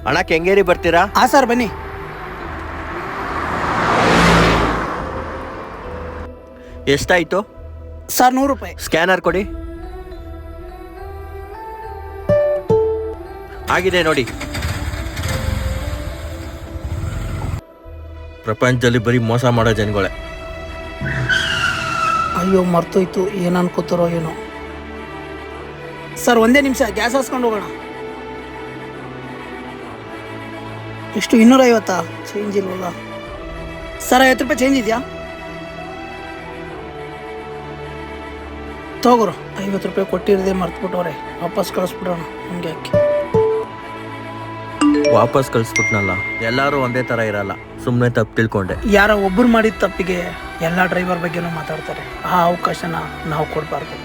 ಅಣ್ಣ ಕೆಂಗೇರಿ ಬರ್ತೀರಾ? ಹಾಂ ಸರ್ ಬನ್ನಿ. ಎಷ್ಟಾಯ್ತು? ಸರ್ 100 ರೂಪಾಯಿ. ಸ್ಕ್ಯಾನರ್ ಕೊಡಿ. ಆಗಿದೆ ನೋಡಿ. ಪ್ರಪಂಚದಲ್ಲಿ ಬರೀ ಮೋಸ ಮಾಡೋ ಜನಗಳೇ. ಅಯ್ಯೋ ಮರ್ತೋಯ್ತು, ಏನು ಅನ್ಕೋತಾರೋ ಏನೋ. ಸರ್ ಒಂದೇ ನಿಮಿಷ, ಗ್ಯಾಸ್ ಹಾಸ್ಕೊಂಡು ಹೋಗೋಣ. ಎಷ್ಟು 250? ಚೇಂಜ್ ಇಲ್ವಲ್ಲ ಸರ್. 50 ರೂಪಾಯಿ ಚೇಂಜ್ ಇದೆಯಾ? ತಗೋರು. 50 ರೂಪಾಯಿ ಕೊಟ್ಟಿರದೆ ಮರ್ತ್ಬಿಟ್ಟವ್ರೆ, ವಾಪಸ್ ಕಳಿಸ್ಬಿಡೋಣ. ಹಂಗೆ ಹಾಕಿ ವಾಪಸ್ ಕಳಿಸ್ಬಿಟ್ನಲ್ಲ. ಎಲ್ಲರೂ ಒಂದೇ ಥರ ಇರಲ್ಲ, ಸುಮ್ಮನೆ ತಪ್ಪು ತಿಳ್ಕೊಂಡೆ. ಯಾರೋ ಒಬ್ಬರು ಮಾಡಿದ ತಪ್ಪಿಗೆ ಎಲ್ಲ ಡ್ರೈವರ್ ಬಗ್ಗೆನೂ ಮಾತಾಡ್ತಾರೆ. ಆ ಅವಕಾಶನ ನಾವು ಕೊಡಬಾರ್ದು.